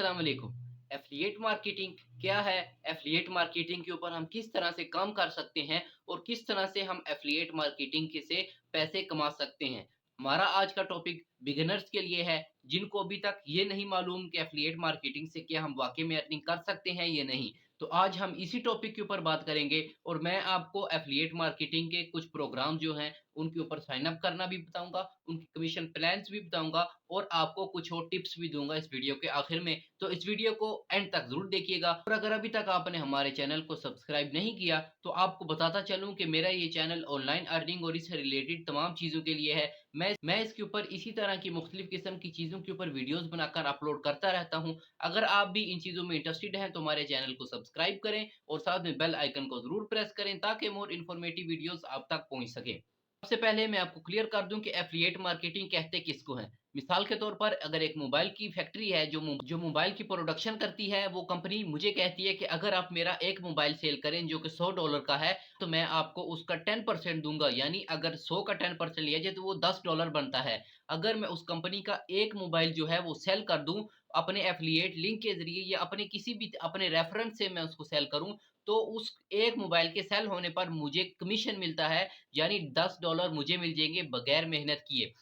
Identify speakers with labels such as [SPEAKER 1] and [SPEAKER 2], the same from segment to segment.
[SPEAKER 1] अस्सलाम वालेकुम। Affiliate marketing क्या है? एफ़िलिएट मार्केटिंग के ऊपर हम किस तरह से काम कर सकते हैं और किस तरह से हम एफ़िलिएट मार्केटिंग के से पैसे कमा सकते हैं। हमारा आज का टॉपिक बिगिनर्स के लिए है, जिनको अभी तक ये नहीं मालूम कि एफ़िलिएट मार्केटिंग से क्या हम वाक़ई में अर्निंग कर सकते हैं या नहीं। तो आज हम इसी टॉपिक के ऊपर बात करेंगे और मैं आपको एफ़िलिएट मार्केटिंग के कुछ प्रोग्राम जो हैं, उनके ऊपर साइन अप करना भी बताऊँगा, उनके कमीशन प्लान्स भी बताऊँगा और आपको कुछ और टिप्स भी दूँगा इस वीडियो के आखिर में। तो इस वीडियो को एंड तक ज़रूर देखिएगा और अगर अभी तक आपने हमारे चैनल को सब्सक्राइब नहीं किया, तो आपको बताता चलूँ कि मेरा ये चैनल ऑनलाइन अर्निंग और इससे रिलेटेड तमाम चीज़ों के लिए है। मैं इसके ऊपर इसी तरह की मुख्तलिफ किस्म की चीज़ों के ऊपर वीडियोज़ बनाकर अपलोड करता रहता हूँ। अगर आप भी इन चीज़ों में इंटरेस्टेड हैं, तो हमारे चैनल को सब्सक्राइब करें और साथ में बेल आइकन को ज़रूर प्रेस करें ताकि मोर इन्फॉर्मेटिव वीडियोज़ आप तक पहुँच सकें। सबसे पहले मैं आपको क्लियर कर दूं कि एफिलिएट मार्केटिंग कहते किसको हैं। मिसाल के तौर पर अगर एक मोबाइल की फैक्ट्री है जो मोबाइल की प्रोडक्शन करती है, वो कंपनी मुझे कहती है कि अगर आप मेरा एक मोबाइल सेल करें जो कि $100 का है, तो मैं आपको उसका 10% दूंगा। यानी अगर 100 का 10% लिया जाए तो वो $10 बनता है। अगर मैं उस कंपनी का एक मोबाइल जो है वो सेल कर दूं अपने एफिलिएट लिंक के जरिए या अपने किसी भी अपने रेफरेंस से मैं उसको सेल करूं, तो उस एक मोबाइल के सेल होने पर मुझे कमीशन मिलता है। यानी $10 मुझे मिल जाएँगे बगैर मेहनत किए।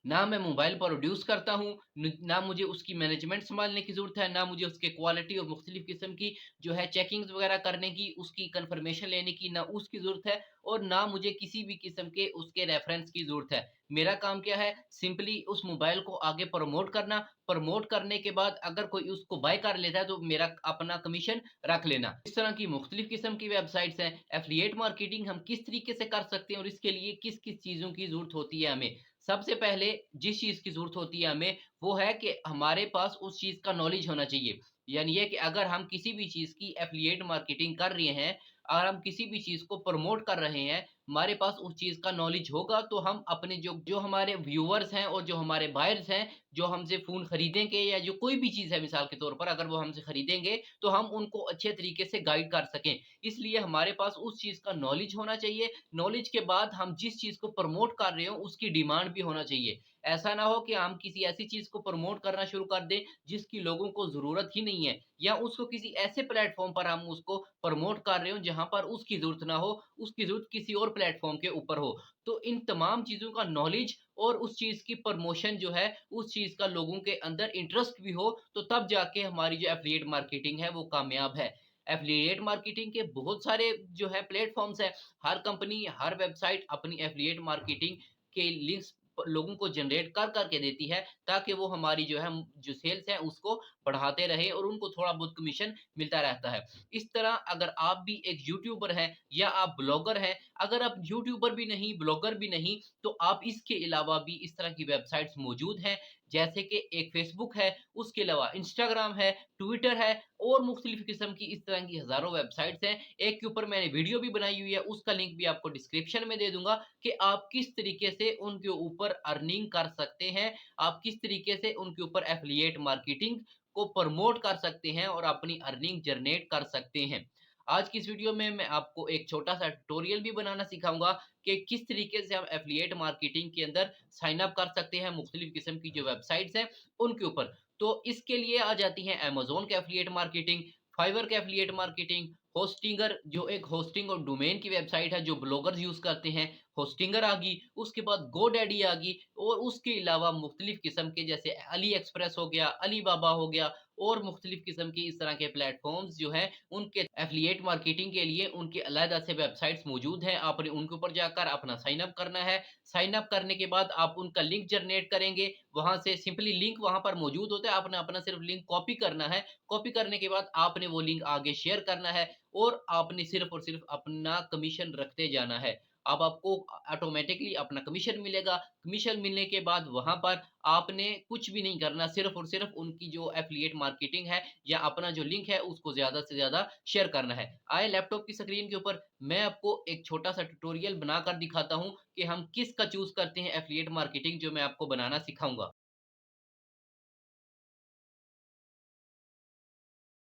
[SPEAKER 1] ना मैं मोबाइल प्रोड्यूस करता हूँ, ना मुझे उसकी मैनेजमेंट सँभालने की ज़रूरत है, ना मुझे उसके क्वालिटी और मुख्तलिफ़ किस्म की जो है चेकिंग्स वगैरह करने की, उसकी कन्फर्मेशन लेने की ना उसकी ज़रूरत है और ना मुझे किसी भी किस्म के उसके रेफ़रेंस की ज़रूरत है। मेरा काम क्या है? सिंपली उस मोबाइल को आगे प्रमोट करना, प्रमोट करने के बाद अगर कोई उसको बाय कर लेता है तो मेरा अपना कमीशन रख लेना। इस तरह की मुख्तलिफ़ किस्म की वेबसाइट्स हैं। एफ़िलिएट मार्केटिंग हम किस तरीके से कर सकते हैं और इसके लिए किस-किस चीज़ों की ज़रूरत होती है हमें। सबसे पहले जिस चीज़ की ज़रूरत होती है हमें, वो है कि हमारे पास उस चीज़ का नॉलेज होना चाहिए। यानी ये कि अगर हम किसी भी चीज़ की एफ़िलिएट मार्केटिंग कर रहे हैं और हम किसी भी चीज़ को प्रमोट कर रहे हैं, हमारे पास उस चीज़ का नॉलेज होगा तो हम अपने जो जो हमारे व्यूअर्स हैं और जो हमारे बायर्स हैं, जो हमसे फ़ोन खरीदेंगे या जो कोई भी चीज़ है मिसाल के तौर पर अगर वो हमसे खरीदेंगे, तो हम उनको अच्छे तरीके से गाइड कर सकें। इसलिए हमारे पास उस चीज़ का नॉलेज होना चाहिए। नॉलेज के बाद हम जिस चीज़ को प्रमोट कर रहे हो उसकी डिमांड भी होना चाहिए। ऐसा ना हो कि हम किसी ऐसी चीज़ को प्रमोट करना शुरू कर दें जिसकी लोगों को ज़रूरत ही नहीं है या उसको किसी ऐसे प्लेटफ़ॉर्म पर हम उसको प्रमोट कर रहे हो जहाँ पर उसकी ज़रूरत ना हो, उसकी ज़रूरत किसी और प्लेटफ़ॉर्म के ऊपर हो। तो इन तमाम चीज़ों का नॉलेज और उस चीज़ की प्रमोशन जो है, उस चीज़ का लोगों के अंदर इंटरेस्ट भी हो, तो तब जाके हमारी जो एफ़िलिएट मार्केटिंग है वो कामयाब है। एफ़िलिएट मार्केटिंग के बहुत सारे जो है प्लेटफ़ॉर्म्स हैं। हर कंपनी, हर वेबसाइट अपनी एफ़िलिएट मार्केटिंग के लिंक्स लोगों को जनरेट कर के देती है ताकि वो हमारी जो है जो सेल्स है उसको बढ़ाते रहे और उनको थोड़ा बहुत कमीशन मिलता रहता है। इस तरह अगर आप भी एक यूट्यूबर हैं या आप ब्लॉगर हैं, अगर आप यूट्यूबर भी नहीं, ब्लॉगर भी नहीं, तो आप इसके अलावा भी इस तरह की वेबसाइट्स मौजूद हैं, जैसे कि एक फ़ेसबुक है, उसके अलावा इंस्टाग्राम है, ट्विटर है और मुख्तलिफ़ किस्म की इस तरह की हज़ारों वेबसाइट्स हैं। एक के ऊपर मैंने वीडियो भी बनाई हुई है, उसका लिंक भी आपको डिस्क्रिप्शन में दे दूँगा कि आप किस तरीके से उनके ऊपर अर्निंग कर सकते हैं, आप किस तरीके से उनके ऊपर एफ़िलिएट मार्केटिंग को प्रमोट कर सकते हैं और अपनी अर्निंग जनरेट कर सकते हैं। आज की इस वीडियो में मैं आपको एक छोटा-सा ट्यूटोरियल भी बनाना सिखाऊँगा कि किस तरीके से हम एफ़िलिएट मार्केटिंग के अंदर साइन अप कर सकते हैं मुख्तलिफ़ किस्म की जो वेबसाइट्स हैं, उनके ऊपर। तो इसके लिए आ जाती हैं अमेज़न की एफ़िलिएट मार्केटिंग, फाइवर की एफ़िलिएट मार्केटिंग, होस्टिंगर जो एक होस्टिंग और डोमेन की वेबसाइट है जो ब्लॉगर्स यूज़ करते हैं, होस्टिंगर आ गई, उसके बाद गोडैडी आ गई और उसके अलावा मुख्तलिफ़ किस्म के जैसे अली एक्सप्रेस हो गया, अलीबाबा हो गया और मुख्तलिफ़ किस्म की इस तरह के प्लेटफ़ॉर्म्स जो हैं, उनके एफ़िलिएट मार्केटिंग के लिए उनके अलग से वेबसाइट्स मौजूद हैं। आपने उनके ऊपर जाकर अपना साइन अप करना है। साइन अप करने के बाद आप उनका लिंक जनरेट करेंगे, वहाँ से सिंपली लिंक वहाँ पर मौजूद होता है, आपने अपना सिर्फ़ लिंक कॉपी करना है। कॉपी करने के बाद आपने वो लिंक आगे शेयर करना है और आपने सिर्फ़ और सिर्फ़ अपना कमीशन रखते जाना है। अब आपको ऑटोमैटिकली अपना कमीशन मिलेगा। कमीशन मिलने के बाद वहाँ पर आपने कुछ भी नहीं करना, सिर्फ़ और सिर्फ़ उनकी जो एफ़िलिएट मार्केटिंग है या अपना जो लिंक है उसको ज़्यादा से ज़्यादा शेयर करना है। आए लैपटॉप की स्क्रीन के ऊपर मैं आपको एक छोटा-सा ट्यूटोरियल बनाकर दिखाता हूँ कि हम किसका चूज़ करते हैं एफ़िलिएट मार्केटिंग जो मैं आपको बनाना सिखाऊँगा।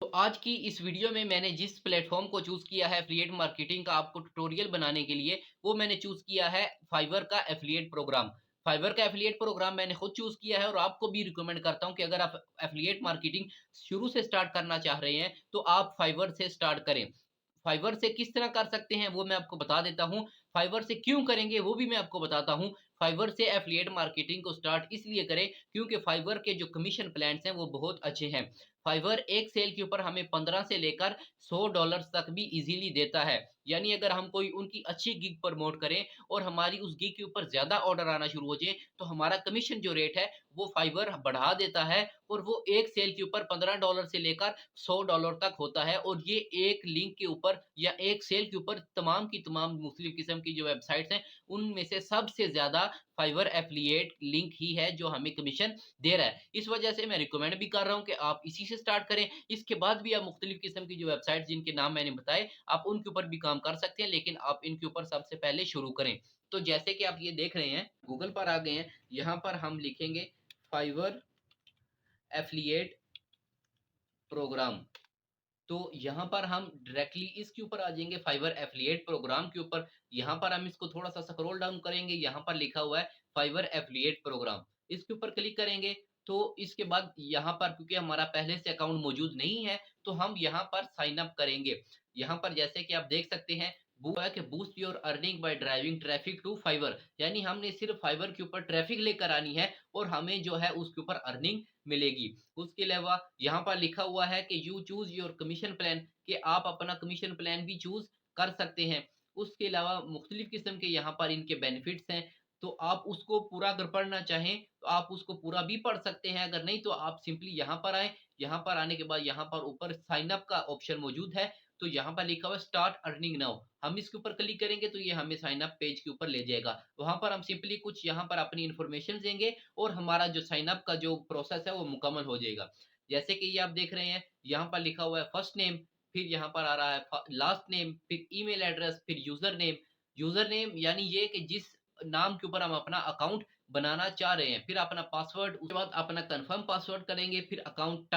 [SPEAKER 1] तो आज की इस वीडियो में मैंने जिस प्लेटफ़ॉर्म को चूज़ किया है एफ़िलिएट मार्केटिंग का आपको ट्यूटोरियल बनाने के लिए, वो मैंने चूज़ किया है फाइवर का एफ़िलिएट प्रोग्राम। फाइवर का एफिलिएट प्रोग्राम मैंने खुद चूज़ किया है और आपको भी रिकमेंड करता हूँ कि अगर आप एफिलिएट मार्केटिंग शुरू से स्टार्ट करना चाह रहे हैं, तो आप फाइवर से स्टार्ट करें। फाइवर से किस तरह कर सकते हैं वो मैं आपको बता देता हूँ। फाइवर से क्यों करेंगे वो भी मैं आपको बताता हूँ। फाइवर से एफिलिएट मार्केटिंग को स्टार्ट इसलिए करें क्योंकि फाइवर के जो कमीशन प्लान्स हैं वो बहुत अच्छे हैं। फाइवर एक सेल के ऊपर हमें 15 से लेकर $100 तक भी इजीली देता है। यानी अगर हम कोई उनकी अच्छी गिग प्रमोट करें और हमारी उस गिग के ऊपर ज़्यादा ऑर्डर आना शुरू हो जाए, तो हमारा कमीशन जो रेट है वो फाइवर बढ़ा देता है और वो एक सेल के ऊपर $15 से लेकर $100 तक होता है। और ये एक लिंक के ऊपर या एक सेल के ऊपर तमाम की तमाम मुख्तलिफ किस्म की जो वेबसाइट्स हैं, उनमें से सबसे ज़्यादा फाइवर एफिलिएट लिंक ही है जो हमें कमीशन दे रहा है। इस वजह से मैं रिकमेंड भी कर रहा हूँ कि आप इसी से स्टार्ट करें। इसके बाद भी आप मुख्तलिफ किस्म की जो वेबसाइट जिनके नाम मैंने बताए, आप उनके ऊपर भी काम कर सकते हैं, लेकिन आप इनके ऊपर सबसे पहले शुरू करें। तो जैसे कि आप ये देख रहे हैं, गूगल पर आ गए हैं, यहाँ पर हम लिखेंगे फाइवर एफिलिएट प्रोग्राम। तो यहाँ पर हम डायरेक्टली इसके ऊपर आ जाएंगे, फाइवर एफिलिएट प्रोग्राम के ऊपर। यहाँ पर हम इसको थोड़ा सा स्क्रॉल डाउन करेंगे, यहाँ पर लिखा हुआ है फाइवर एफिलिएट प्रोग्राम। इसके ऊपर क्लिक करेंगे तो इसके बाद यहाँ पर क्योंकि हमारा पहले से अकाउंट मौजूद नहीं है, तो हम यहाँ पर साइन अप करेंगे। यहाँ पर जैसे कि आप देख सकते हैं कि boost your earning by driving traffic to Fiverr, यानी हमने सिर्फ फाइवर के ऊपर ट्रैफिक लेकर आनी है और हमें जो है उसके ऊपर अर्निंग मिलेगी। उसके अलावा यहाँ पर लिखा हुआ है कि you choose your commission plan, कि आप अपना कमीशन प्लान भी चूज कर सकते हैं। उसके अलावा मुख्तलिफ किस्म के यहाँ पर इनके बेनिफिट्स हैं, तो आप उसको पूरा अगर पढ़ना चाहें तो आप उसको पूरा भी पढ़ सकते हैं, अगर नहीं तो आप सिंपली यहाँ पर आए। यहाँ पर आने के बाद यहाँ पर ऊपर साइन अप का ऑप्शन मौजूद है, तो यहाँ पर लिखा हुआ है स्टार्ट अर्निंग नाउ। हम इसके ऊपर क्लिक करेंगे तो ये हमें साइन अप पेज के ऊपर ले जाएगा। वहां पर हम सिंपली कुछ यहाँ पर अपनी इंफॉर्मेशन देंगे और हमारा जो साइन अप का जो प्रोसेस है वो मुकम्मल हो जाएगा। जैसे कि ये आप देख रहे हैं, यहाँ पर लिखा हुआ है फर्स्ट नेम, फिर यहाँ पर आ रहा है लास्ट नेम, फिर ईमेल एड्रेस, फिर यूजर नेम। यूजर नेम यानी ये कि जिस नाम के ऊपर हम अपना अकाउंट बनाना चाह रहे हैं, फिर अपना पासवर्ड, उसके बाद अपना कंफर्म पासवर्ड करेंगे, फिर अकाउंट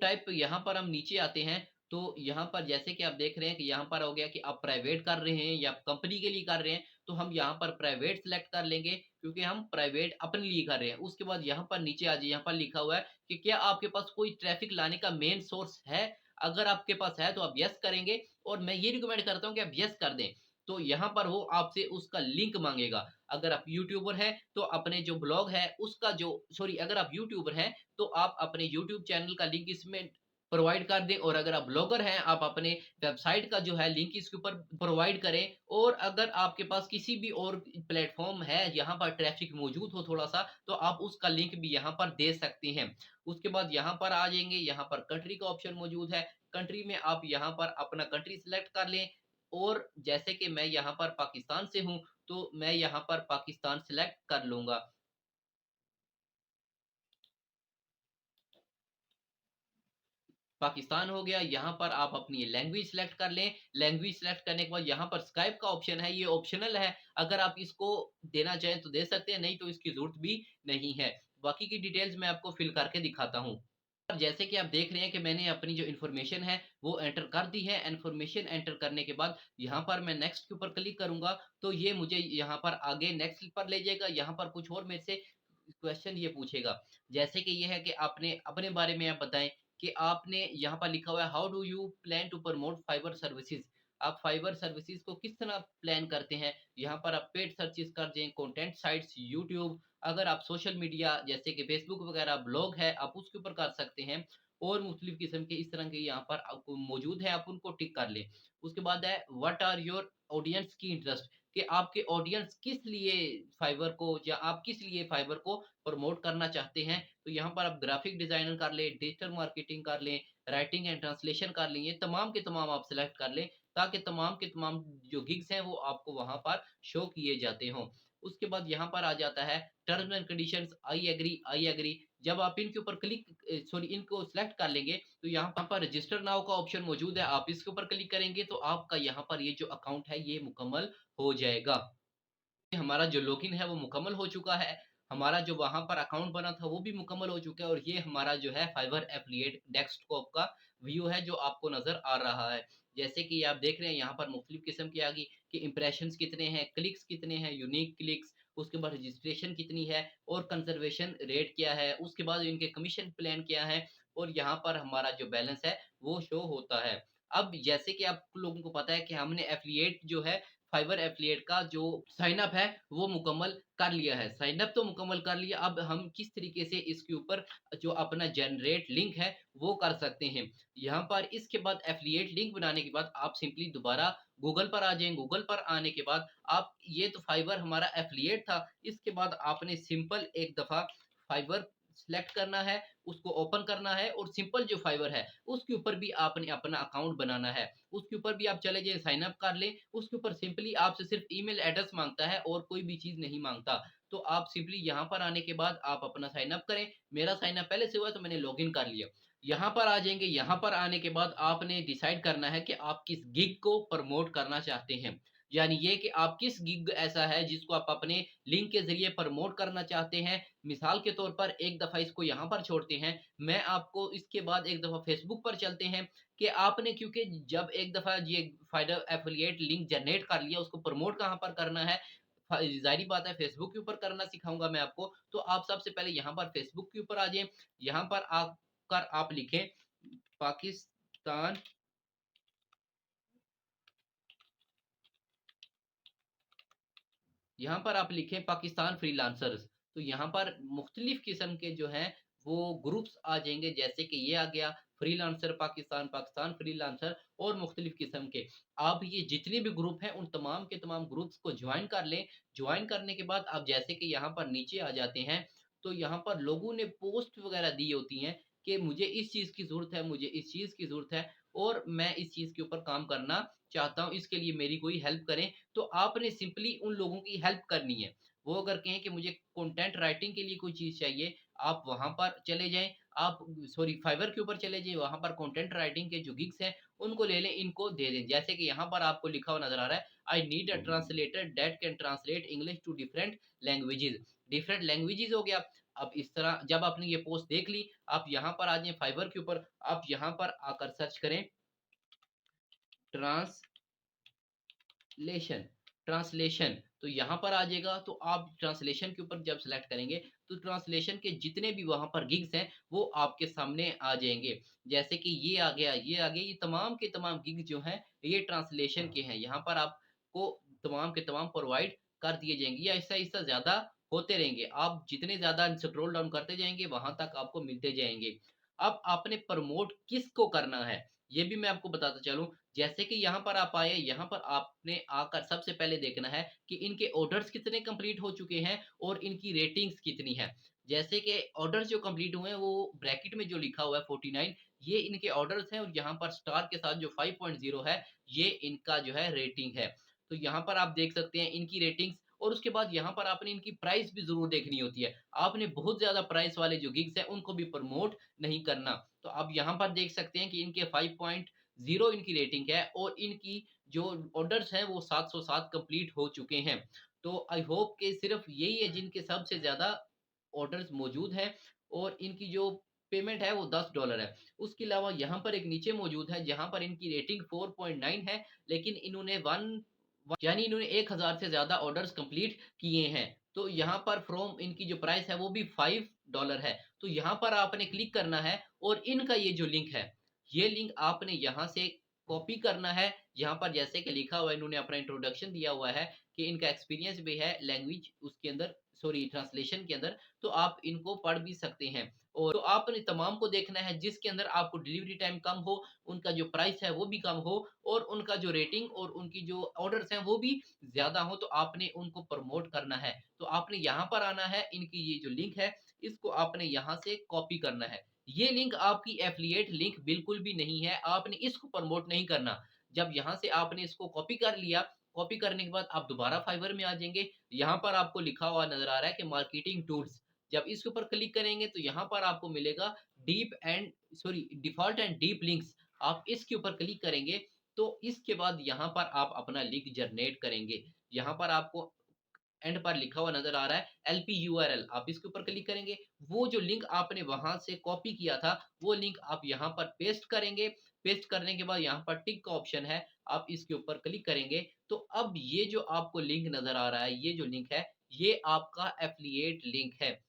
[SPEAKER 1] टाइप यहाँ पर हम नीचे आते हैं। तो यहाँ पर जैसे कि आप देख रहे हैं कि यहाँ पर हो गया कि आप प्राइवेट कर रहे हैं या कंपनी के लिए कर रहे हैं, तो हम यहाँ पर प्राइवेट सिलेक्ट कर लेंगे क्योंकि हम प्राइवेट अपने लिए कर रहे हैं। उसके बाद यहाँ पर नीचे आ जाइए, यहाँ पर लिखा हुआ है कि क्या आपके पास कोई ट्रैफिक लाने का मेन सोर्स है। अगर आपके पास है तो आप यस करेंगे और मैं ये रिकमेंड करता हूँ कि आप यस कर दें। तो यहाँ पर वो आपसे उसका लिंक मांगेगा। अगर आप यूट्यूबर हैं तो अपने जो ब्लॉग है उसका जो सॉरी अगर आप यूट्यूबर हैं तो आप अपने यूट्यूब चैनल का लिंक इसमें प्रोवाइड कर दें, और अगर आप ब्लॉगर हैं आप अपने वेबसाइट का जो है लिंक इसके ऊपर प्रोवाइड करें। और अगर आपके पास किसी भी और प्लेटफॉर्म है यहाँ पर ट्रैफिक मौजूद हो थोड़ा सा, तो आप उसका लिंक भी यहाँ पर दे सकते हैं। उसके बाद यहाँ पर आ जाएंगे, यहाँ पर कंट्री का ऑप्शन मौजूद है। कंट्री में आप यहाँ पर अपना कंट्री सिलेक्ट कर लें, और जैसे कि मैं यहाँ पर पाकिस्तान से हूँ तो मैं यहाँ पर पाकिस्तान सिलेक्ट कर लूंगा। पाकिस्तान हो गया। यहाँ पर आप अपनी लैंग्वेज सेलेक्ट कर लें। लैंग्वेज सेलेक्ट करने के बाद यहाँ पर स्काइप का ऑप्शन है, ये ऑप्शनल है, अगर आप इसको देना चाहें तो दे सकते हैं, नहीं तो इसकी जरूरत भी नहीं है। बाकी की डिटेल्स मैं आपको फिल करके दिखाता हूँ। जैसे कि आप देख रहे हैं कि मैंने अपनी जो इन्फॉर्मेशन है वो एंटर कर दी है। इन्फॉर्मेशन एंटर करने के बाद यहाँ पर मैं नेक्स्ट के ऊपर क्लिक करूंगा तो ये मुझे यहाँ पर आगे नेक्स्ट पर ले जाएगा। यहाँ पर कुछ और मेरे से क्वेश्चन ये पूछेगा, जैसे कि ये है कि आपने अपने बारे में आप बताएं कि आपने यहाँ पर लिखा हुआ है how do you plan to promote Fiverr services. आप फाइबर सर्विसेज को किस तरह प्लान करते हैं। यहाँ पर आप पेड सर्चेस कर दें, कंटेंट साइट्स यूट्यूब, अगर आप सोशल मीडिया जैसे कि फेसबुक वगैरह ब्लॉग है आप उसके ऊपर कर सकते हैं, और मुख्तलिफ किस्म के इस तरह के यहाँ पर आपको मौजूद है, आप उनको टिक कर लें। उसके बाद है व्हाट आर योर ऑडियंस की इंटरेस्ट, कि आपके ऑडियंस किस लिए फाइबर को या आप किस लिए फाइबर को प्रमोट करना चाहते हैं। तो यहाँ पर आप ग्राफिक डिजाइनर कर लें, डिजिटल मार्केटिंग कर लें, राइटिंग एंड ट्रांसलेशन कर लें, ये तमाम के तमाम आप सिलेक्ट कर लें ताकि तमाम के तमाम जो गिग्स हैं वो आपको वहां पर शो किए जाते हों। उसके बाद यहाँ पर आ जाता है terms and conditions, I agree. जब आप इनके ऊपर इनको सिलेक्ट कर लेंगे तो यहाँ पर रजिस्टर नाउ का ऑप्शन मौजूद है, आप इसके ऊपर क्लिक करेंगे तो आपका यहाँ पर ये जो अकाउंट है ये मुकम्मल हो जाएगा। हमारा जो लॉगिन है वो मुकम्मल हो चुका है, हमारा जो वहां पर अकाउंट बना था वो भी मुकम्मल हो चुका है, और ये हमारा जो है फाइवर एफिलिएट डेस्कटॉप का व्यू है जो आपको नजर आ रहा है। जैसे कि आप देख रहे हैं यहाँ पर मुख्तलिफ किस्म की आ गई कि इंप्रेशंस कितने हैं, क्लिक्स कितने हैं, यूनिक क्लिक्स, उसके बाद रजिस्ट्रेशन कितनी है और कंजर्वेशन रेट क्या है, उसके बाद इनके कमीशन प्लान क्या है, और यहाँ पर हमारा जो बैलेंस है वो शो होता है। अब जैसे कि आप लोगों को पता है कि हमने एफिलिएट जो है, फाइवर एफिलिएट का जो साइन अप है वो मुकम्मल कर लिया है। साइन अप तो मुकम्मल कर लिया, अब हम किस तरीके से इसके ऊपर जो अपना जनरेट लिंक है वो कर सकते हैं। यहाँ पर इसके बाद एफिलिएट लिंक बनाने के बाद आप सिंपली दोबारा गूगल पर आ जाएं। गूगल पर आने के बाद आप, ये तो फाइवर हमारा एफिलिएट था, इसके बाद आपने सिंपल एक दफा फाइवर सिलेक्ट करना है, उसको ओपन करना है, और सिंपल जो फाइवर है उसके ऊपर भी आपने अपना अकाउंट बनाना है। उसके ऊपर भी आप चले जाए, साइन अप कर लें। उसके ऊपर सिंपली आपसे सिर्फ ईमेल एड्रेस मांगता है और कोई भी चीज नहीं मांगता। तो आप सिंपली यहाँ पर आने के बाद आप अपना साइन अप करें। मेरा साइन अप पहले से हुआ तो मैंने लॉगिन कर लिया। यहाँ पर आ जाएंगे। यहाँ पर आने के बाद आपने डिसाइड करना है कि आप किस गिग को प्रमोट करना चाहते हैं, यानी ये कि आप किस गिग ऐसा है जिसको आप अपने लिंक के जरिए प्रमोट करना चाहते हैं। मिसाल के तौर पर एक दफा इसको यहाँ पर छोड़ते हैं, मैं आपको इसके बाद एक दफा फेसबुक पर चलते हैं कि आपने, क्योंकि जब एक दफा ये फाइडर एफिलिएट लिंक जनरेट कर लिया, उसको प्रमोट कहाँ पर करना है, जाहिर बात है फेसबुक के ऊपर करना सिखाऊंगा मैं आपको। तो आप सबसे पहले यहाँ पर फेसबुक के ऊपर आ जाए। यहाँ पर आकर आप लिखें पाकिस्तान, यहाँ पर आप लिखें पाकिस्तान फ्रीलांसर्स। तो यहाँ पर मुख्तलिफ किस्म के जो हैं वो ग्रुप्स आ जाएंगे, जैसे कि ये आ गया फ्रीलांसर पाकिस्तान, पाकिस्तान फ्रीलांसर, और मुख्तलिफ किस्म के। आप ये जितने भी ग्रुप हैं उन तमाम के तमाम ग्रुप्स को ज्वाइन कर लें। ज्वाइन करने के बाद आप जैसे कि यहाँ पर नीचे आ जाते हैं, तो यहाँ पर लोगों ने पोस्ट वगैरह दी होती हैं कि मुझे इस चीज़ की ज़रूरत है, मुझे इस चीज़ की ज़रूरत है, और मैं इस चीज़ के ऊपर काम करना चाहता हूँ, इसके लिए मेरी कोई हेल्प करें। तो आपने सिंपली उन लोगों की हेल्प करनी है। वो अगर कहें कि मुझे कंटेंट राइटिंग के लिए कोई चीज़ चाहिए, आप वहाँ पर चले जाएँ, आप सॉरी फाइवर के ऊपर चले जाइए, वहाँ पर कंटेंट राइटिंग के जो गिग्स हैं उनको ले लें, इनको दे दें। जैसे कि यहाँ पर आपको लिखा हुआ नज़र आ रहा है, I need a translator that can translate English to different languages. Different languages हो गया। अब इस तरह जब आपने ये पोस्ट देख ली, आप यहाँ पर आ जाएँ फाइवर के ऊपर, आप यहाँ पर आकर सर्च करें ट्रांसलेशन। ट्रांसलेशन तो यहाँ पर आ जाएगा। तो आप ट्रांसलेशन के ऊपर जब सेलेक्ट करेंगे तो ट्रांसलेशन के जितने भी वहाँ पर गिग्स हैं वो आपके सामने आ जाएंगे। जैसे कि ये आ गया, ये आ गया, ये तमाम के तमाम गिग जो हैं ये ट्रांसलेशन के हैं। यहाँ पर आपको तमाम के तमाम प्रोवाइड कर दिए जाएंगे। या ऐसा ऐसा ज़्यादा होते रहेंगे, आप जितने ज़्यादा स्क्रॉल डाउन करते जाएंगे वहाँ तक आपको मिलते जाएंगे। अब आपने प्रमोट किसको करना है ये भी मैं आपको बताता चलूं। जैसे कि यहाँ पर आप आए, यहाँ पर आपने आकर सबसे पहले देखना है कि इनके ऑर्डर्स कितने कंप्लीट हो चुके हैं और इनकी रेटिंग्स कितनी है। जैसे कि ऑर्डर्स जो कंप्लीट हुए हैं वो ब्रैकेट में जो लिखा हुआ है 49, ये इनके ऑर्डर्स हैं, और यहाँ पर स्टार के साथ जो 5.0 है ये इनका जो है रेटिंग है। तो यहाँ पर आप देख सकते हैं इनकी रेटिंग्स। और उसके बाद यहाँ पर आपने इनकी प्राइस भी जरूर देखनी होती है। आपने बहुत ज्यादा प्राइस वाले जो गिग्स हैं उनको भी प्रमोट नहीं करना। तो आप यहाँ पर देख सकते हैं कि इनके 5.0 इनकी रेटिंग है, और इनकी जो ऑर्डर्स हैं वो 707 कंप्लीट हो चुके हैं। तो आई होप कि सिर्फ यही है जिनके सबसे ज़्यादा ऑर्डर्स मौजूद हैं, और इनकी जो पेमेंट है वो $10 है। उसके अलावा यहाँ पर एक नीचे मौजूद है जहाँ पर इनकी रेटिंग 4.9 है, लेकिन इन्होंने यानी इन्होंने 1000 से ज़्यादा ऑर्डर्स कंप्लीट किए हैं। तो यहाँ पर फ्रॉम इनकी जो प्राइस है वो भी $5 है। तो यहाँ पर आपने क्लिक करना है, और इनका ये जो लिंक है ये लिंक आपने यहाँ से कॉपी करना है। यहाँ पर जैसे कि लिखा हुआ है, इन्होंने अपना इंट्रोडक्शन दिया हुआ है कि इनका एक्सपीरियंस भी है लैंग्वेज उसके अंदर, सॉरी ट्रांसलेशन के अंदर, तो आप इनको पढ़ भी सकते हैं। और तो आपने तमाम को देखना है जिसके अंदर आपको डिलीवरी टाइम कम हो, उनका जो प्राइस है वो भी कम हो, और उनका जो रेटिंग और उनकी जो ऑर्डर्स हैं वो भी ज्यादा हो, तो आपने उनको प्रमोट करना है। तो आपने यहाँ पर आना है, इनकी ये जो लिंक है इसको आपने यहाँ से कॉपी करना है। ये लिंक आपकी एफिलिएट लिंक बिल्कुल भी नहीं है, आपने इसको प्रमोट नहीं करना। जब यहाँ से आपने इसको कॉपी कर लिया, कॉपी करने के बाद आप दोबारा फाइवर में आ जाएंगे। यहाँ पर आपको लिखा हुआ नजर आ रहा है कि मार्केटिंग टूल्स। जब इसके ऊपर क्लिक करेंगे तो यहाँ पर आपको मिलेगा deep and sorry default and deep links. आप इसके ऊपर क्लिक करेंगे तो इसके बाद यहाँ पर आप अपना लिंक जनरेट करेंगे। यहाँ पर आपको एंड पर लिखा हुआ नजर आ रहा है LPURL, आप इसके ऊपर क्लिक करेंगे। वो जो लिंक आपने वहां से कॉपी किया था वो लिंक आप यहाँ पर पेस्ट करेंगे। पेस्ट करने के बाद यहाँ पर टिक का ऑप्शन है, आप इसके ऊपर क्लिक करेंगे। तो अब ये जो आपको लिंक नजर आ रहा है, ये जो लिंक है ये आपका एफिलिएट लिंक है।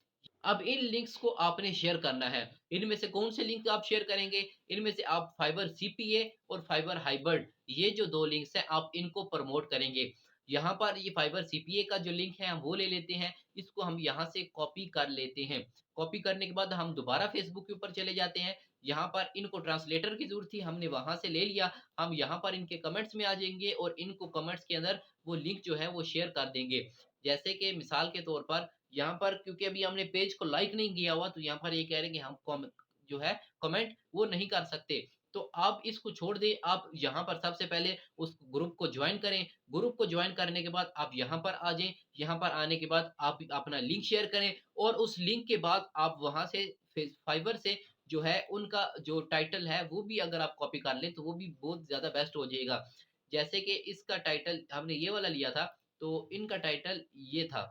[SPEAKER 1] अब इन लिंक्स को आपने शेयर करना है। इनमें से कौन से लिंक आप शेयर करेंगे? इनमें से आप फाइवर सीपीए और फाइवर हाइबर्ड, ये जो 2 लिंक्स हैं आप इनको प्रमोट करेंगे। यहाँ पर ये फाइवर सीपीए का जो लिंक है हम वो ले लेते हैं, इसको हम यहाँ से कॉपी कर लेते हैं। कॉपी करने के बाद हम दोबारा फेसबुक के ऊपर चले जाते हैं। यहाँ पर इनको ट्रांसलेटर की ज़रूरत थी, हमने वहाँ से ले लिया। हम यहाँ पर इनके कमेंट्स में आ जाएँगे और इनको कमेंट्स के अंदर वो लिंक जो है वो शेयर कर देंगे। जैसे कि मिसाल के तौर पर यहाँ पर क्योंकि अभी हमने पेज को लाइक नहीं किया हुआ तो यहाँ पर ये कह रहे हैं कि हम जो है कमेंट वो नहीं कर सकते। तो आप इसको छोड़ दें, आप यहाँ पर सबसे पहले उस ग्रुप को ज्वाइन करें। ग्रुप को ज्वाइन करने के बाद आप यहाँ पर आ जाएँ। यहाँ पर आने के बाद आप अपना लिंक शेयर करें और उस लिंक के बाद आप वहाँ से फाइवर से जो है उनका जो टाइटल है वो भी अगर आप कॉपी कर लें तो वो भी बहुत ज़्यादा बेस्ट हो जाएगा। जैसे कि इसका टाइटल हमने ये वाला लिया था, तो इनका टाइटल ये था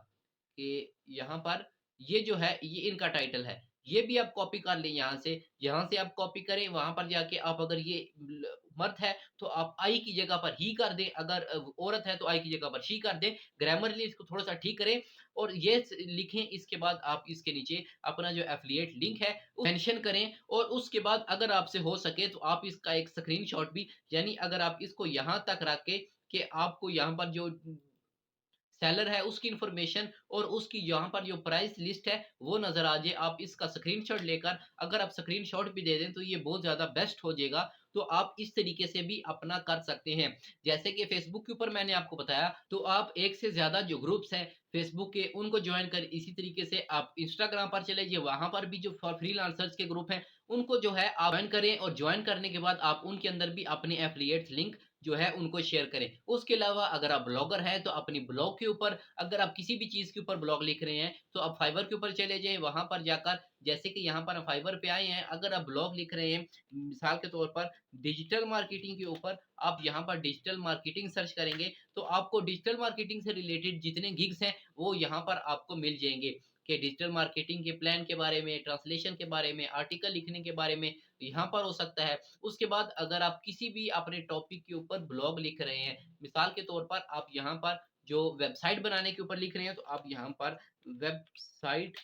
[SPEAKER 1] कि यहाँ पर ये जो है ये इनका टाइटल है। ये भी आप कॉपी कर लें यहाँ से आप कॉपी करें, वहाँ पर जाके आप अगर ये मर्द है तो आप आई की जगह पर ही कर दें, अगर औरत है तो आई की जगह पर शी कर दें। ग्रामरली इसको थोड़ा-सा ठीक करें और ये लिखें। इसके बाद आप इसके नीचे अपना जो एफिलिएट लिंक है मेंशन करें और उसके बाद अगर आपसे हो सके तो आप इसका एक स्क्रीनशॉट भी, यानी अगर आप इसको यहाँ तक रख के कि आपको यहाँ पर जो सेलर है उसकी इंफॉर्मेशन और उसकी यहाँ पर जो प्राइस लिस्ट है वो नजर आ जाए, आप इसका स्क्रीनशॉट लेकर अगर आप स्क्रीनशॉट भी दे दें तो ये बहुत ज्यादा बेस्ट हो जाएगा। तो आप इस तरीके से भी अपना कर सकते हैं। जैसे कि फेसबुक के ऊपर मैंने आपको बताया, तो आप एक से ज्यादा जो ग्रुप्स हैं फेसबुक के उनको ज्वाइन कर, इसी तरीके से आप इंस्टाग्राम पर चले जाइए, वहां पर भी जो फ्रीलांसर्स के ग्रुप हैं उनको जो है आप ज्वाइन करें और ज्वाइन करने के बाद आप उनके अंदर भी अपने एफिलिएट लिंक जो है उनको शेयर करें। उसके अलावा अगर आप ब्लॉगर हैं तो अपनी ब्लॉग के ऊपर, अगर आप किसी भी चीज़ के ऊपर ब्लॉग लिख रहे हैं तो आप फाइवर के ऊपर चले जाएँ, वहाँ पर जाकर जैसे कि यहाँ पर हम फाइवर पे आए हैं, अगर आप ब्लॉग लिख रहे हैं मिसाल के तौर पर डिजिटल मार्केटिंग के ऊपर, आप यहाँ पर डिजिटल मार्केटिंग सर्च करेंगे तो आपको डिजिटल मार्केटिंग से रिलेटेड जितने गिग्स हैं वो यहाँ पर आपको मिल जाएँगे कि डिजिटल मार्केटिंग के प्लान के बारे में, ट्रांसलेशन के बारे में, आर्टिकल लिखने के बारे में यहाँ पर हो सकता है। उसके बाद अगर आप किसी भी अपने टॉपिक के ऊपर ब्लॉग लिख रहे हैं, मिसाल के तौर पर आप यहाँ पर जो वेबसाइट बनाने के ऊपर लिख रहे हैं तो आप यहाँ पर वेबसाइट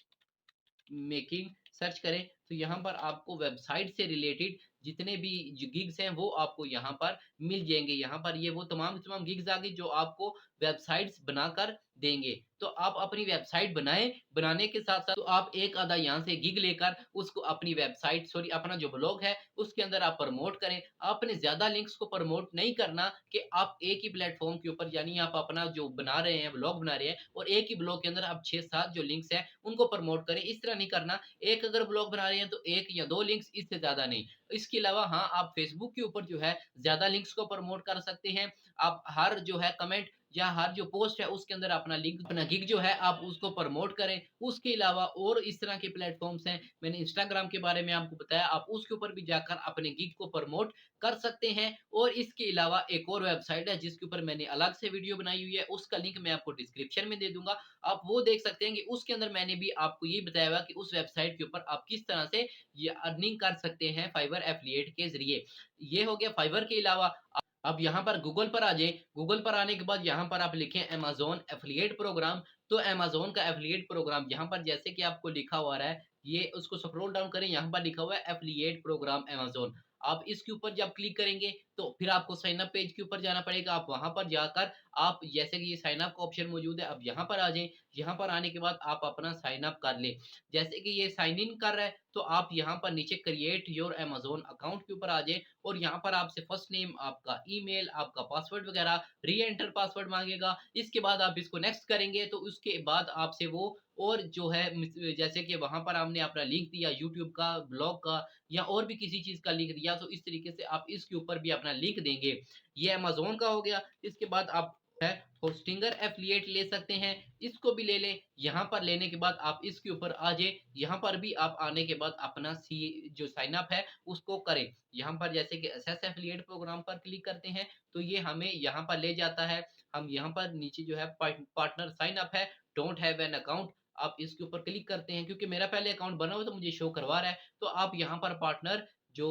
[SPEAKER 1] मेकिंग सर्च करें तो यहाँ पर आपको वेबसाइट से रिलेटेड जितने भी जो गिग्स हैं वो आपको यहाँ पर मिल जाएंगे। यहाँ पर ये वो तमाम गिग्स आ गई जो आपको वेबसाइट्स बनाकर देंगे। तो आप अपनी वेबसाइट बनाएं, बनाने के साथ साथ तो आप एक आधा यहाँ से गिग लेकर उसको अपनी वेबसाइट सॉरी अपना जो ब्लॉग है उसके अंदर आप प्रमोट करें। आपने ज्यादा लिंक्स को प्रमोट नहीं करना कि आप एक ही प्लेटफॉर्म के ऊपर, यानी आप अपना जो बना रहे हैं ब्लॉग बना रहे हैं और एक ही ब्लॉग के अंदर आप 6-7 जो लिंक्स हैं उनको प्रमोट करें, इस तरह नहीं करना। एक अगर ब्लॉग बना रहे हैं तो 1 या 2 लिंक्स, इससे ज़्यादा नहीं। इसके अलावा हाँ, आप फेसबुक के ऊपर जो है ज़्यादा लिंक्स को प्रमोट कर सकते हैं। आप हर जो है कमेंट या हर जो पोस्ट है उसके अंदर अपना लिंक, अपना गिग जो है आप उसको प्रमोट करें। उसके अलावा और इस तरह के प्लेटफ़ॉर्म्स हैं, मैंने इंस्टाग्राम के बारे में आपको बताया, आप उसके ऊपर भी जाकर अपने गिग को प्रमोट कर सकते हैं। और इसके अलावा एक और वेबसाइट है जिसके ऊपर मैंने अलग से वीडियो बनाई हुई है, उसका लिंक मैं आपको डिस्क्रिप्शन में दे दूँगा। आप वो देख सकते हैं कि उसके अंदर मैंने भी आपको ये बताया हुआ कि उस वेबसाइट के ऊपर आप किस तरह से ये अर्निंग कर सकते हैं फाइवर एफिलिएट के ज़रिए। ये हो गया फाइवर के अलावा। अब यहाँ पर गूगल पर आ जाएँ, गूगल पर आने के बाद यहाँ पर आप लिखें अमेज़न एफिलिएट प्रोग्राम, तो अमेज़न का एफिलिएट प्रोग्राम यहाँ पर जैसे कि आपको लिखा हुआ रहा है, ये उसको स्क्रॉल डाउन करें, यहाँ पर लिखा हुआ है एफिलिएट प्रोग्राम अमेज़न। आप इसके ऊपर जब क्लिक करेंगे तो फिर आपको साइन अप पेज के ऊपर जाना पड़ेगा। आप वहाँ पर जाकर आप जैसे कि ये साइन अप का ऑप्शन मौजूद है, आप यहाँ पर आ जाएँ। यहाँ पर आने के बाद आप अपना साइन अप कर लें। जैसे कि ये साइन इन कर रहा है तो आप यहाँ पर नीचे क्रिएट योर अमेज़न अकाउंट के ऊपर आ जाएँ और यहाँ पर आपसे फर्स्ट नेम, आपका ईमेल, आपका पासवर्ड वगैरह री एंटर पासवर्ड मांगेगा। इसके बाद आप इसको नेक्स्ट करेंगे तो उसके बाद आपसे वो और जो है जैसे कि वहाँ पर हमने अपना लिंक दिया यूट्यूब का, ब्लॉग का या और भी किसी चीज़ का लिंक दिया, तो इस तरीके से आप इसके ऊपर भी अपना लिंक देंगे। ये अमेज़न का हो गया। इसके बाद आप है होस्टिंगर एफिलिएट ले सकते हैं, इसको भी ले लें। यहाँ पर लेने के बाद आप इसके ऊपर आ जाए, यहाँ पर भी आप आने के बाद अपना जो साइन अप है उसको करें। यहाँ पर जैसे कि एसएस एफिलिएट प्रोग्राम पर क्लिक करते हैं तो ये हमें यहाँ पर ले जाता है। हम यहाँ पर नीचे जो है पार्टनर साइन अप है, डोंट हैव एन अकाउंट, आप इसके ऊपर क्लिक करते हैं। क्योंकि मेरा पहले अकाउंट बना हुआ है तो मुझे शो करवा रहा है, तो आप यहाँ पर पार्टनर जो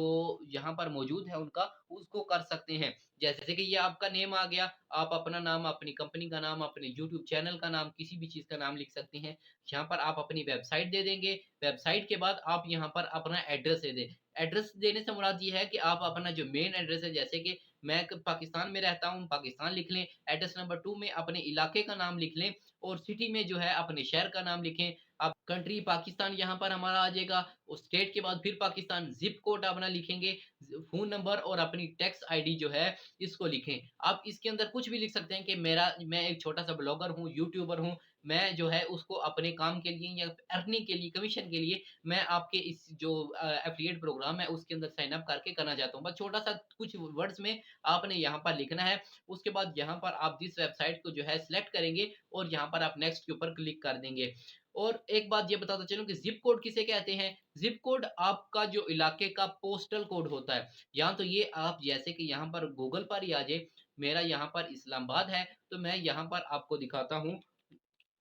[SPEAKER 1] यहाँ पर मौजूद है उनका, उसको कर सकते हैं। जैसे कि ये आपका नेम आ गया, आप अपना नाम, अपनी कंपनी का नाम, अपने यूट्यूब चैनल का नाम, किसी भी चीज़ का नाम लिख सकते हैं। यहाँ पर आप अपनी वेबसाइट दे देंगे, वेबसाइट के बाद आप यहाँ पर अपना एड्रेस दे दें। एड्रेस देने से मुराद ये है कि आप अपना जो मेन एड्रेस है, जैसे कि मैं पाकिस्तान में रहता हूँ, पाकिस्तान लिख लें। एड्रेस नंबर 2 में अपने इलाके का नाम लिख लें और सिटी में जो है अपने शहर का नाम लिखें। अब कंट्री पाकिस्तान यहाँ पर हमारा आ जाएगा, और स्टेट के बाद फिर पाकिस्तान, ज़िप कोड अपना लिखेंगे, फ़ोन नंबर और अपनी टैक्स आईडी जो है इसको लिखें। आप इसके अंदर कुछ भी लिख सकते हैं कि मैं एक छोटा-सा ब्लॉगर हूँ, यूट्यूबर हूँ, मैं जो है उसको अपने काम के लिए या अर्निंग के लिए, कमीशन के लिए मैं आपके इस जो एफ़िलिएट प्रोग्राम है उसके अंदर साइन अप करके करना चाहता हूँ। बस छोटा-सा कुछ वर्ड्स में आपने यहाँ पर लिखना है। उसके बाद यहाँ पर आप जिस वेबसाइट को जो है सिलेक्ट करेंगे और यहाँ पर आप नेक्स्ट के ऊपर क्लिक कर देंगे। और एक बात ये बताता चलूँ कि ज़िप कोड किसे कहते हैं? ज़िप कोड आपका जो इलाके का पोस्टल कोड होता है। या तो ये आप जैसे कि यहाँ पर गूगल पर ही आ जाए, मेरा यहाँ पर इस्लामाबाद है, तो मैं यहाँ पर आपको दिखाता हूँ,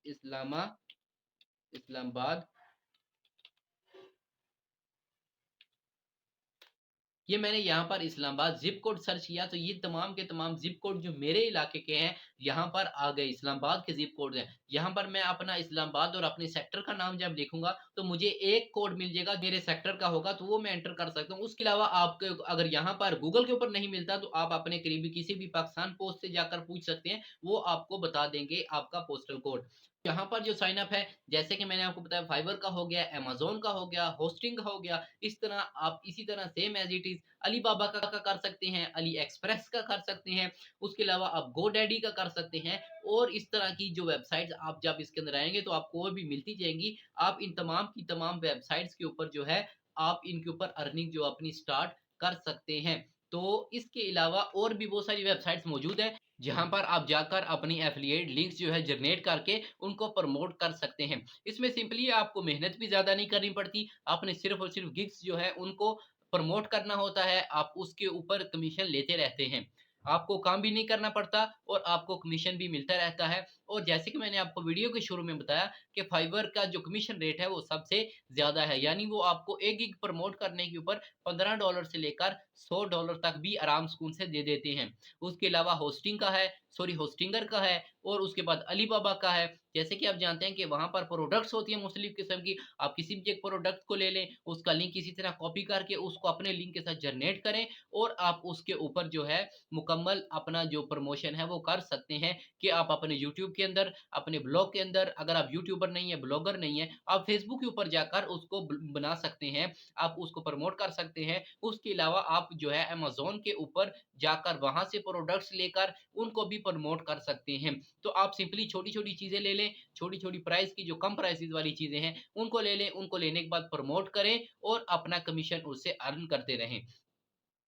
[SPEAKER 1] इस्लामा इस्लामाबाद। ये मैंने यहाँ पर इस्लामाबाद ज़िप कोड सर्च किया, तो ये तमाम के तमाम ज़िप कोड जो मेरे इलाके के हैं, यहाँ पर आ गए, इस्लामाबाद के ज़िप कोड हैं। यहाँ पर मैं अपना इस्लामाबाद और अपने सेक्टर का नाम जब लिखूँगा, तो मुझे एक कोड मिल जाएगा, मेरे सेक्टर का होगा, तो वो मैं एंटर कर सकता हूँ। उसके अलावा आपको अगर यहाँ पर गूगल के ऊपर नहीं मिलता, तो आप अपने करीबी किसी भी पाकिस्तान पोस्ट से जाकर पूछ सकते हैं, वो आपको बता देंगे आपका पोस्टल कोड। यहाँ पर जो साइन अप है, जैसे कि मैंने आपको बताया, फाइवर का हो गया, अमेज़न का हो गया, होस्टिंग का हो गया, इस तरह आप इसी तरह same as it is Alibaba का कर सकते हैं, अली एक्सप्रेस का कर सकते हैं, उसके अलावा आप गोडैडी का कर सकते हैं। और इस तरह की जो वेबसाइट्स आप जब इसके अंदर आएँगे तो आपको और भी मिलती जाएँगी। आप इन तमाम की तमाम वेबसाइट्स के ऊपर जो है, आप इनके ऊपर अर्निंग जो अपनी स्टार्ट कर सकते हैं। तो इसके अलावा और भी बहुत सारी वेबसाइट्स मौजूद हैं, जहाँ पर आप जाकर अपनी एफ़िलिएट लिंक्स जो है जनरेट करके उनको प्रमोट कर सकते हैं। इसमें सिंपली आपको मेहनत भी ज़्यादा नहीं करनी पड़ती, आपने सिर्फ़ और सिर्फ़ गिग्स जो है उनको प्रमोट करना होता है, आप उसके ऊपर कमीशन लेते रहते हैं। आपको काम भी नहीं करना पड़ता और आपको कमीशन भी मिलता रहता है। और जैसे कि मैंने आपको वीडियो के शुरू में बताया कि फाइवर का जो कमीशन रेट है वो सबसे ज़्यादा है, यानी वो आपको 1 गिग प्रमोट करने के ऊपर $15 से लेकर $100 तक भी आराम सुकून से दे देते हैं। उसके अलावा होस्टिंग का है, सॉरी होस्टिंगर का है, और उसके बाद अलीबाबा का है। जैसे कि आप जानते हैं कि वहाँ पर प्रोडक्ट्स होती हैं मुख्तलिफ किस्म की, आप किसी भी एक प्रोडक्ट को ले लें, उसका लिंक इसी तरह कॉपी करके उसको अपने लिंक के साथ जनरेट करें और आप उसके ऊपर जो है मुकम्मल अपना जो प्रमोशन है वो कर सकते हैं कि आप अपने यूट्यूब के अंदर, अपने ब्लॉग के अंदर, अगर आप यूट्यूबर नहीं है, ब्लॉगर नहीं है, आप फेसबुक के ऊपर जाकर उसको बना सकते हैं, आप उसको प्रमोट कर सकते हैं। उसके अलावा आप जो है अमेज़न के ऊपर जाकर वहाँ से प्रोडक्ट्स लेकर उनको भी प्रमोट कर सकते हैं। तो आप सिंपली छोटी-छोटी चीज़ें ले लें, छोटी-छोटी प्राइस की जो कम प्राइसेज़ वाली चीज़ें हैं, उनको ले लें, उनको लेने के बाद प्रमोट करें और अपना कमीशन उससे अर्न करते रहें।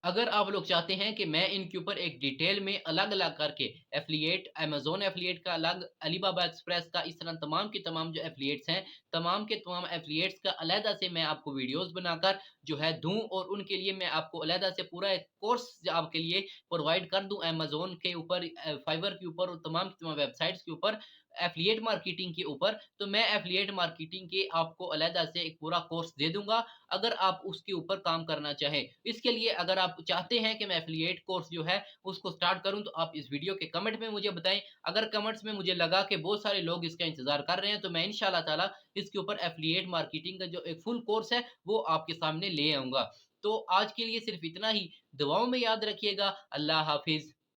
[SPEAKER 1] अगर आप लोग चाहते हैं कि मैं इनके ऊपर एक डिटेल में अलग-अलग करके एफ़िलिएट, अमेज़न एफ़िलिएट का अलग, अलीबाबा एक्सप्रेस का, इस तरह तमाम के तमाम जो एफ़िलिएट्स हैं, तमाम के तमाम एफ़िलिएट्स का अलहदा से मैं आपको वीडियोज़ बनाकर जो है दूँ और उनके लिए मैं आपको अलहदा से पूरा एक कोर्स आपके लिए प्रोवाइड कर दूँ अमेज़न के ऊपर, फाइवर के ऊपर और तमाम की तमाम वेबसाइट्स के ऊपर, एफ़िलिएट मार्केटिंग के ऊपर, तो मैं एफ़िलिएट मार्केटिंग के आपको अलहदा से एक पूरा कोर्स दे दूँगा, अगर आप उसके ऊपर काम करना चाहें। इसके लिए अगर आप चाहते हैं कि मैं एफ़िलिएट कोर्स जो है उसको स्टार्ट करूँ, तो आप इस वीडियो के कमेंट में मुझे बताएँ। अगर कमेंट्स में मुझे लगा कि बहुत सारे लोग इसका इंतज़ार कर रहे हैं, तो मैं इंशाअल्लाह ताला इसके ऊपर एफ़िलिएट मार्केटिंग का जो एक फुल कोर्स है, वो आपके सामने ले आऊँगा। तो आज के लिए सिर्फ़ इतना ही। दुआओं में याद रखिएगा। अल्लाह हाफ़िज़।